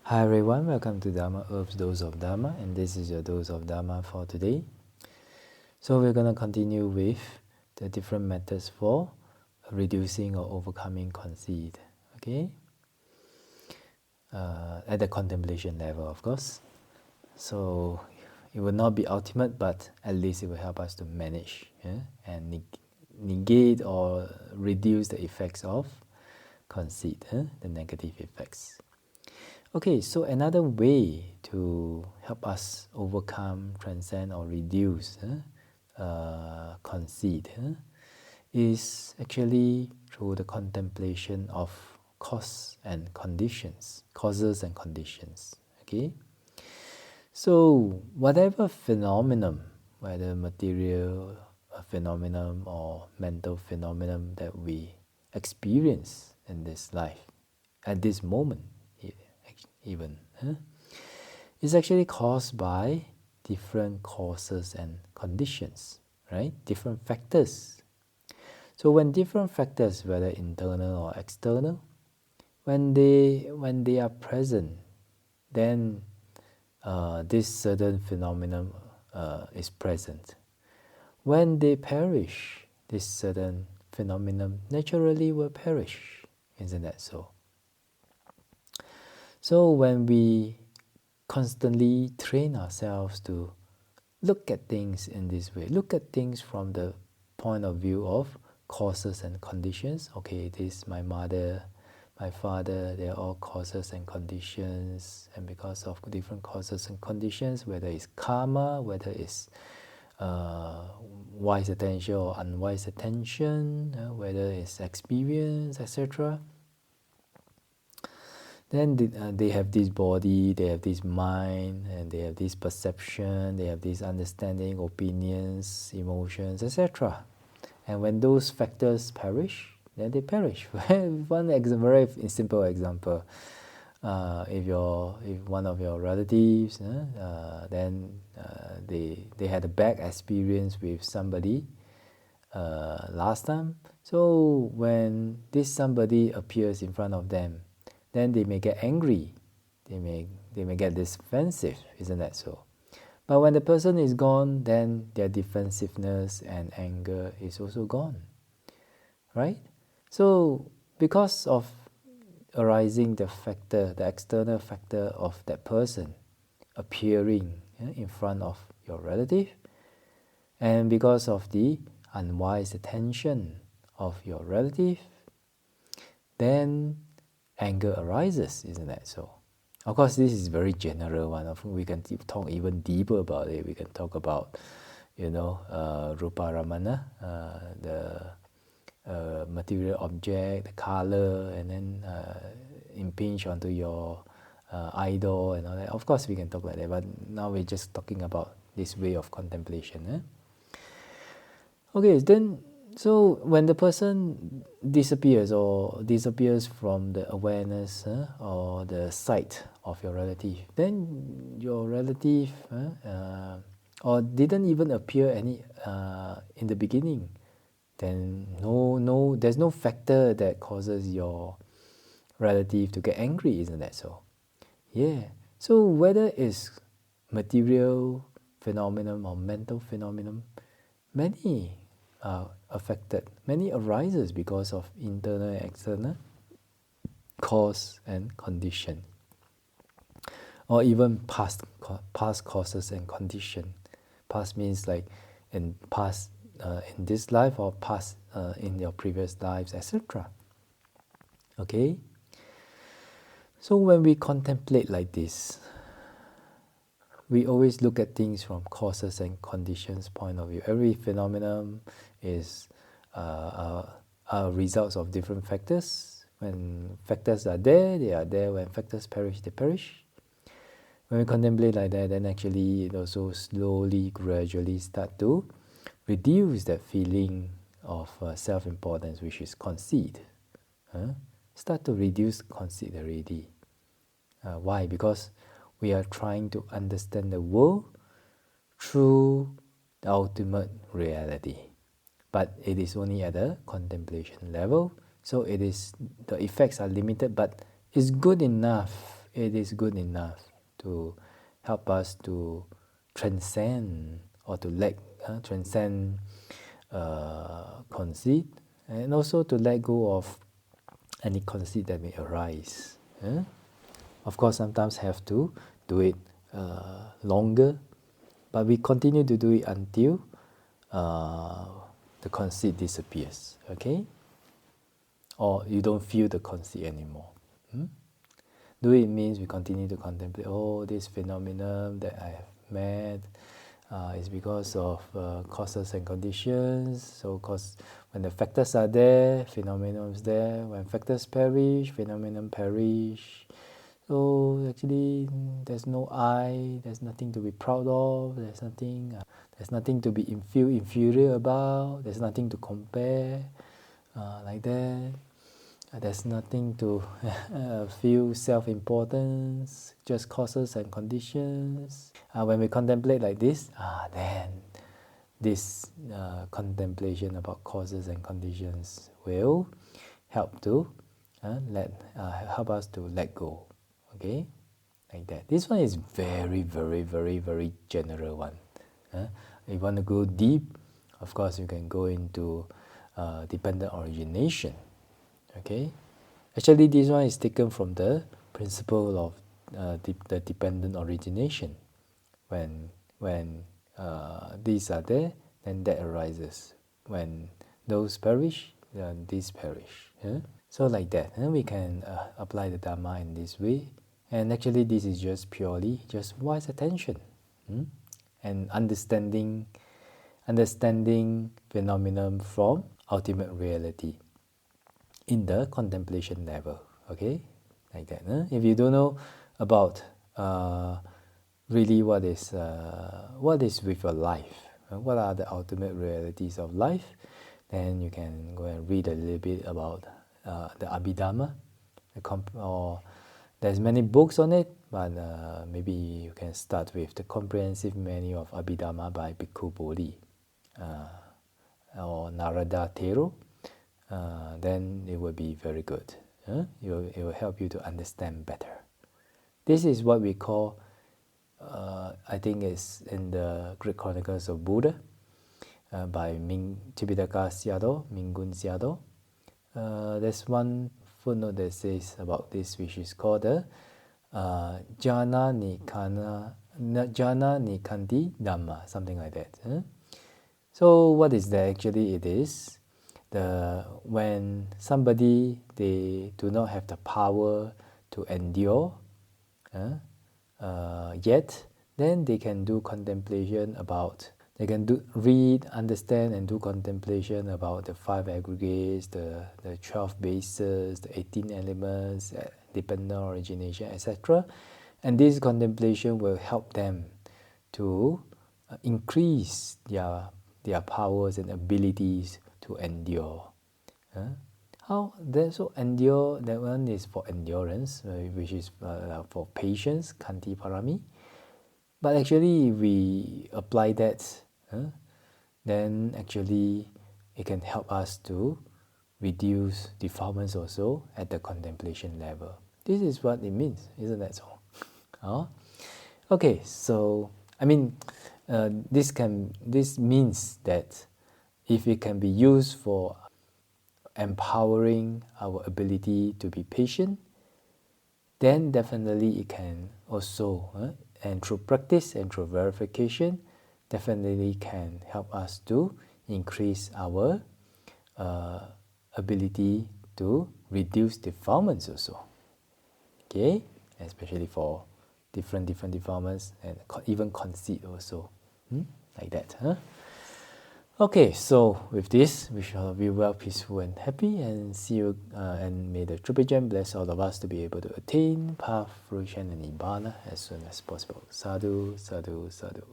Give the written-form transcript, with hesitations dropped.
Hi everyone, welcome to Dharma Herbs Dose of Dharma, and this is your dose of Dharma for today. So we're going to continue with the different methods for reducing or overcoming conceit, okay? At the contemplation level, of course. So it will not be ultimate, but at least it will help us to manage and negate or reduce the effects of conceit, the negative effects. Okay, so another way to help us overcome, transcend, or reduce conceit is actually through the contemplation of causes and conditions. Okay, so whatever phenomenon, whether material phenomenon or mental phenomenon that we experience in this life, at this moment, even, is actually caused by different causes and conditions, right? Different factors. So when different factors, whether internal or external, when they are present, then this certain phenomenon is present. When they perish, this certain phenomenon naturally will perish. Isn't that so? So when we constantly train ourselves to look at things in this way, look at things from the point of view of causes and conditions. Okay, this, my mother, my father, they're all causes and conditions, and because of different causes and conditions, whether it's karma, whether it's wise attention or unwise attention, whether it's experience, etc., then they have this body, they have this mind, and they have this perception, they have this understanding, opinions, emotions, etc. And when those factors perish, then they perish. One very simple example: if one of your relatives, then they had a bad experience with somebody last time. So when this somebody appears in front of them, then they may get angry, they may get defensive, isn't that so? But when the person is gone, then their defensiveness and anger is also gone, right? So because of arising the factor, the external factor of that person appearing in front of your relative, and because of the unwise attention of your relative, then anger arises, isn't that so? Of course, this is very general one. We can talk even deeper about it. We can talk about, Rupa Ramana, the material object, the color, and then impinge onto your idol and all that. Of course, we can talk like that, but now we're just talking about this way of contemplation. Okay, then, so when the person disappears from the awareness or the sight of your relative, then your relative or didn't even appear any in the beginning, then there's no factor that causes your relative to get angry, isn't that so? Yeah. So whether it's material phenomenon or mental phenomenon, many are affected. Many arises because of internal and external cause and condition, or even past causes and condition. Past means like in past in this life, or past in your previous lives, etc. Okay. So when we contemplate like this, we always look at things from causes and conditions point of view. Every phenomenon is results of different factors. When factors are there, they are there. When factors perish, they perish. When we contemplate like that, then actually it also slowly, gradually start to reduce that feeling of self-importance, which is conceit. Start to reduce conceit already. Why? Because we are trying to understand the world through the ultimate reality. But it is only at a contemplation level, so the effects are limited, but it's good enough it is good enough to help us to transcend or to transcend conceit, and also to let go of any conceit that may arise. Of course, sometimes have to do it longer, but we continue to do it until the conceit disappears, okay? Or you don't feel the conceit anymore. Do it means we continue to contemplate, oh, this phenomenon that I have met is because of causes and conditions. So, cause when the factors are there, phenomenon is there. When factors perish, phenomenon perish. So actually, there's no I. There's nothing to be proud of. There's nothing. There's nothing to be feel inferior about. There's nothing to compare, like that. There's nothing to feel self-importance, just causes and conditions. When we contemplate like this, then this contemplation about causes and conditions will help to help us to let go. Okay, like that. This one is very, very, very, very general one. If you want to go deep, of course, you can go into dependent origination. Okay, actually, this one is taken from the principle of the dependent origination. When these are there, then that arises. When those perish, then these perish. So like that, we can apply the Dharma in this way. And actually, this is just purely just wise attention, and understanding phenomenon from ultimate reality in the contemplation level. Okay, like that. If you don't know about really what is with your life, what are the ultimate realities of life, then you can go and read a little bit about the Abhidharma, or there's many books on it, but maybe you can start with the Comprehensive Manual of Abhidharma by Bhikkhu Bodhi or Narada Thero. Then it will be very good. It will help you to understand better. This is what we call, I think it's in the Great Chronicles of Buddha by Tipitaka Sayadaw, Mingun Sayadaw. There's one footnote that says about this, which is called the Jhana Nikanti Dhamma, something like that. So what is that? Actually, it is when somebody, they do not have the power to endure yet, then they can do contemplation about, they can read, understand, and do contemplation about the 5 aggregates, the 12 bases, the 18 elements, dependent origination, etc. And this contemplation will help them to increase their powers and abilities to endure. How then? So endure, that one is for endurance, which is for patience, Kanti Parami. But actually, if we apply that, then actually it can help us to reduce defilements also at the contemplation level. This is what it means, isn't that so? Okay, so I mean, this means that if it can be used for empowering our ability to be patient, then definitely it can also, and through practice and through verification, definitely can help us to increase our ability to reduce defilements also. Okay, especially for different defilements, and even conceit also, like that. Okay, so with this, we shall be well, peaceful, and happy, and see you, and may the Triple Gem bless all of us to be able to attain path, fruition, and Nibbana as soon as possible. Sadhu, sadhu, sadhu.